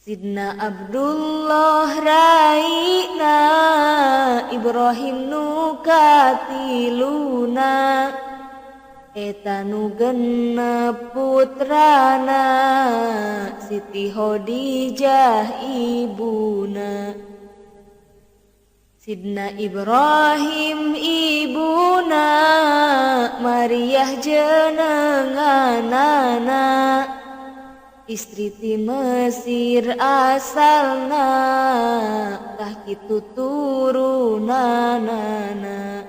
Sidna Abdullah raina Ibrahim nu katiluna eta nu genep putrana Siti Khadijah ibuna. Sidna Ibrahim ibuna Maryah jenenganana istri ti Mesir asalna tah kitu turunanana.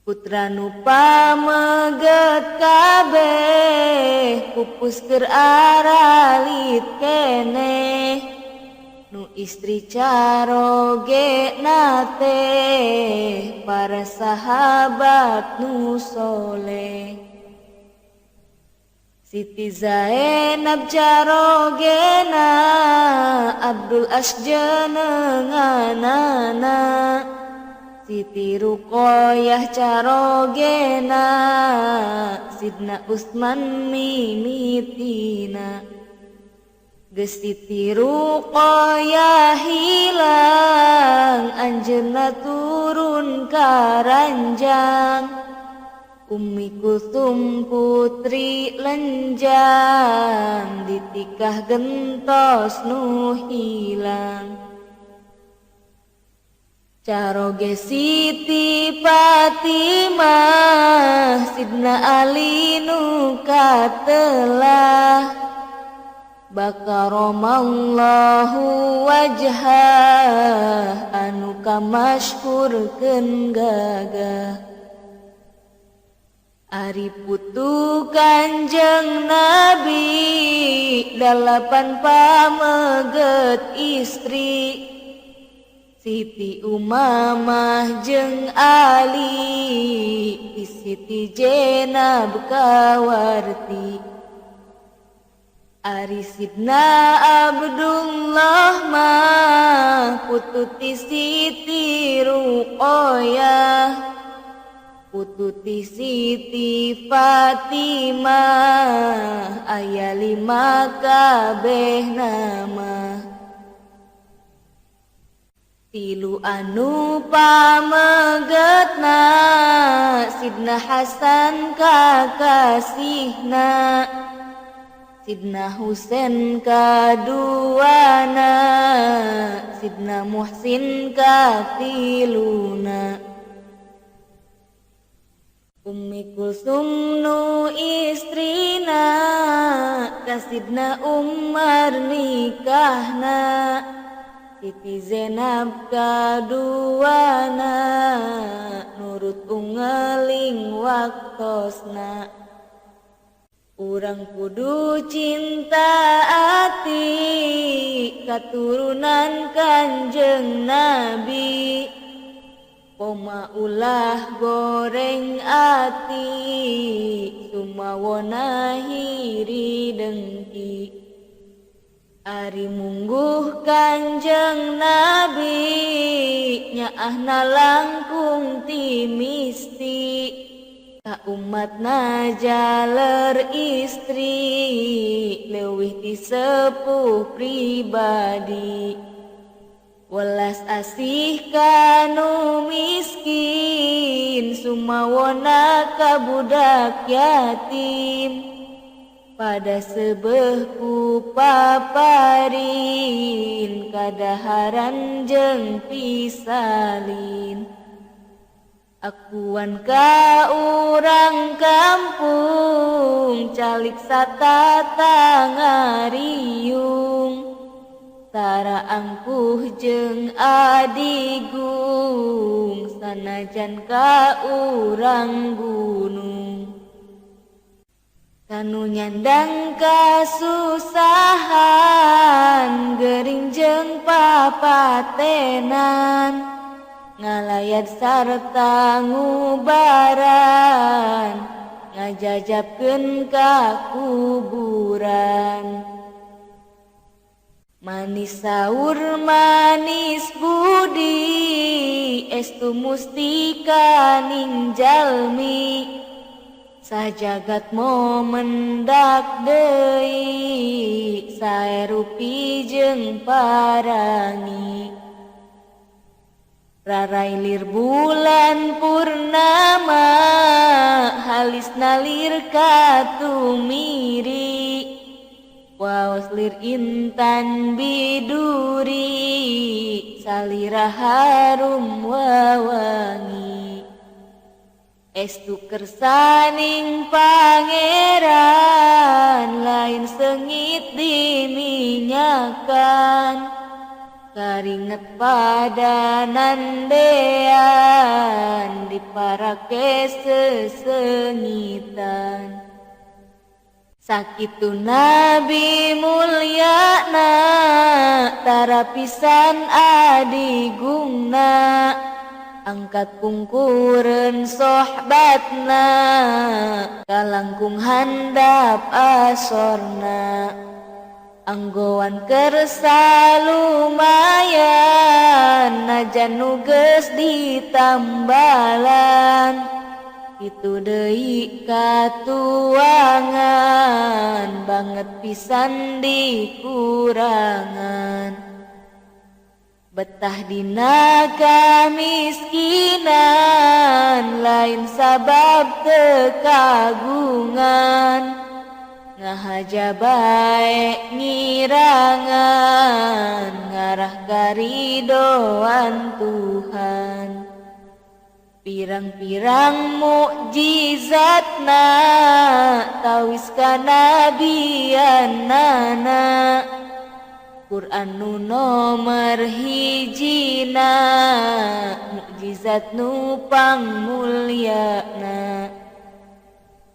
Putra nu pameget kabeh pupus keur aralit keneh nu istri caroge nate para sahabat nu soleh. Siti Zainab carogena Abdul Asjenenganana Siti Ruqayyah carogena Sidna Utsman mimitina. Geus Siti Ruqayyah hilang anjeunna turun karanjang. Ummi Kulsum putri lenjang ditikah gentos nu hilang. Caroge Siti Fatimah Sidna Ali nu katelah Bakaromallahu wajhah anu kamasyhurkeun gagah. Ari putu Kanjeng Nabi 8 pameget istri Siti Umamah jeung Ali Siti Jenab kawarti. Ari Sidna Abdullah mah putu ti Siti Ruqayyah putu ti Siti Fatimah aya 5 kabeh nama. Tilu anu pamegetna Sidna Hasan kakasihna Sidna Husain kaduana Sidna Muhsin katiluna. Ummi Kulsum nu istrina ka Sidna Umar nikahna Siti Zainab kaduana nurut unggeling waktosna. Urang kudu cinta ati katurunan Kanjeng Nabi. Poma ulah goreng ati sumawona hiri dengki. Ari mungguh Kanjeng Nabi nyaahna langkung ti misti. Ka umatna jaler istri leuwih ti sepuh pribadi. Welas asih kanu miskin sumawona ka budak yatim. Pada sebehku paparin kadaharan jeung pisalin. Akuan ka urang kampung calik satata ngariung. Tara angkuh jeung adigung sanajan ka urang gunung. Kanu nyandang kasusahan gering jeung papatenan. Ngalayat sarta ngubaran ngajajabkeun ka kuburan. Manis saur manis budi estu mustika ning jalmi. sajagat mo mendak deui sae rupi jeung parangi rarailir bulan purnama halisna lir katumiri waos lir intan biduri salira harum wawangi estu kersaning pangeran lain sengit diminyakan karinget pada nandean diparake sesengitan sakitu nabi mulyana tarapisan adigungna angkat pungkureun sohbatna kalangkung handap asorna anggowan kersa lumayan najan nu geus ditambalan itu deui katuangan banget pisan dikurangan betah dina kamiskinan lain sabab teu kagungan ngahaja bae ngirangan ngarah karidoan Tuhan pirang-pirang mukjizatna tawis kanabiannana Quran nu nomer hijina mukjizat nu pangmulyana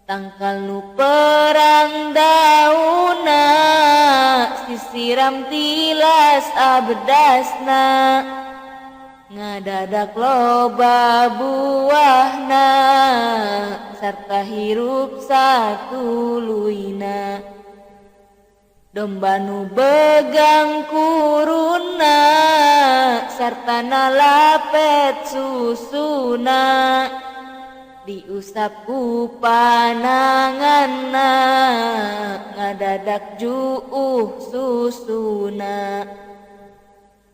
tangkal nu perang dauna sisiram tilas abdasna ngadadak loba buahna sarta hirup satuluyna domba nu begang kuruna sarta nalapet susuna diusap ku pananganna ngadadak juuh susuna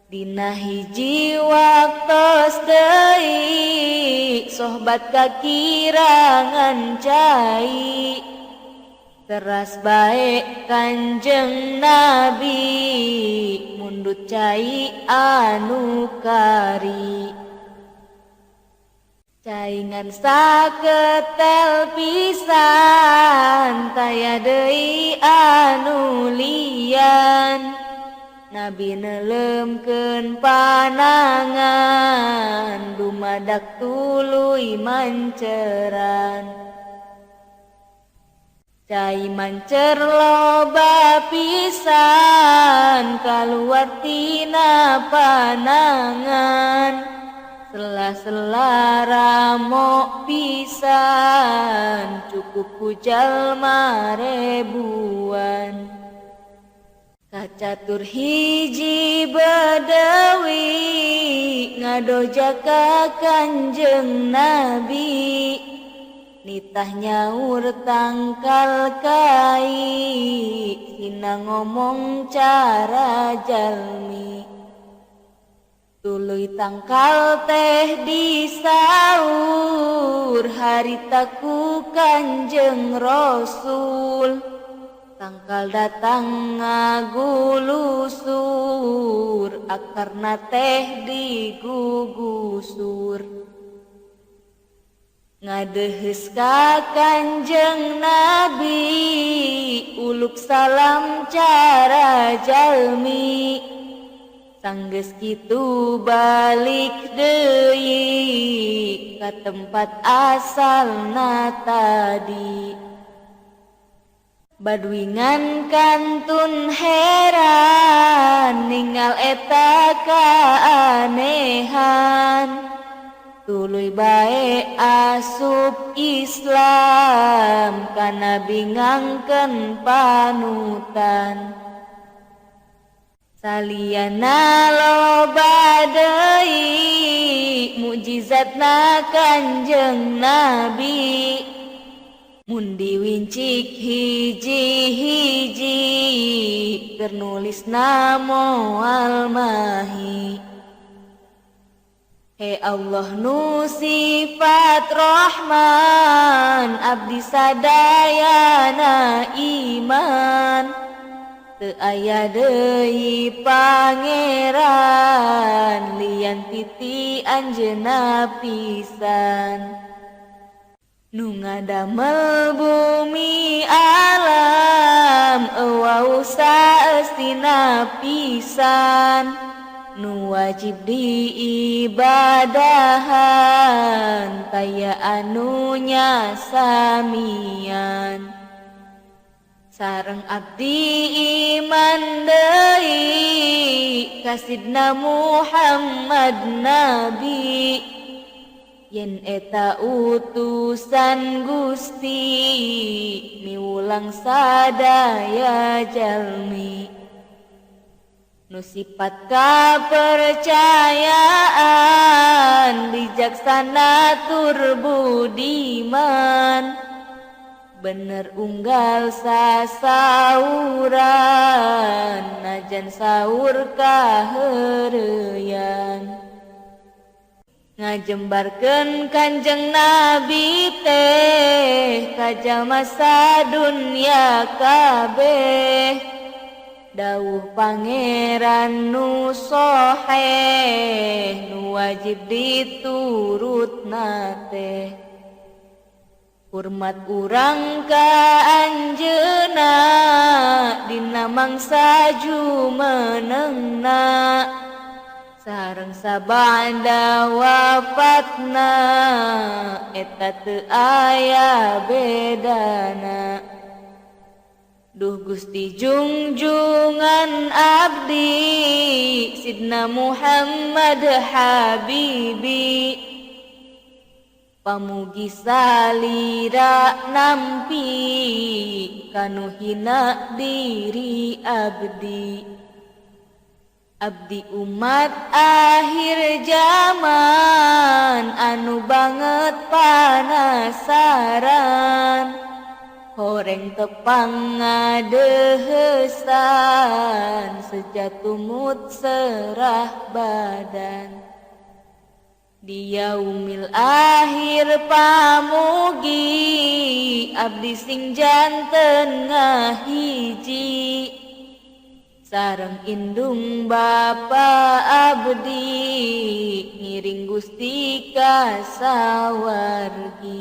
dina hiji waktos deui sohbat kakirangan cai teras bae Kanjeng Nabi mundut cai anu kari caingan saketel pisan taya deui anu lian Nabi neuleumkeun panangan dumadak tuluy manceran cai mancer loba pisan kaluar tina panangan sela-sela ramo pisan cukup ku jalma rebuan kacatur hiji badawi ngadoja ka Kanjeng Nabi nitah nyaur tangkal kai sina ngomong cara jalmi tuluy tangkal teh disaur harita ku Kanjeng Rasul tangkal datang ngagulusur akarna teh digugusur ngadeheus ka Kanjeng Nabi uluk salam cara jalmi sanggeus kitu balik deui ka tempat asalna tadi badwingan kantun heran ningal eta kaanehan tuluy bae asup Islam kana bingangkeun panutan saliyana loba deui mukjizatna Kanjeng Nabi mun diwincik hiji-hiji keur nulisna moal mahi. He Allah nu sifat Rahman, abdi sadayana iman, teu aya deui pangeran lian titi anjeunna pisan. Nu ngadamel bumi alam eueuh saestina pisan, nu wajib diibadahan taya anu nya samian. Sareng abdi iman deui ka Sidna Muhammad Nabi, yen eta utusan Gusti miulang sadaya jalmi. Nu sifat kapercayaan bijaksana tur budiman, bener unggal sasauran najan saur kaheureyan. Ngajembarkeun Kanjeng Nabi teh ka jalma sadunya kabeh, dawuh pangeran nu soheh nu wajib diturutna teh. Hormat urang ka anjeunna dina mangsa jumenengna, sareng sabada wafatna eta teu aya bedana. Duh Gusti junjungan abdi Sidna Muhammad Habibi, pamugi salira nampi kanu hina diri abdi. Abdi umat akhir zaman anu banget panasaran, horeng tepang ngadeuheusan sejatumut serah badan. Di yaumil akhir pamugi abdi sing janten ngahiji, sareng indung bapa abdi ngiring Gusti ka sawargi.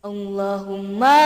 Allahumma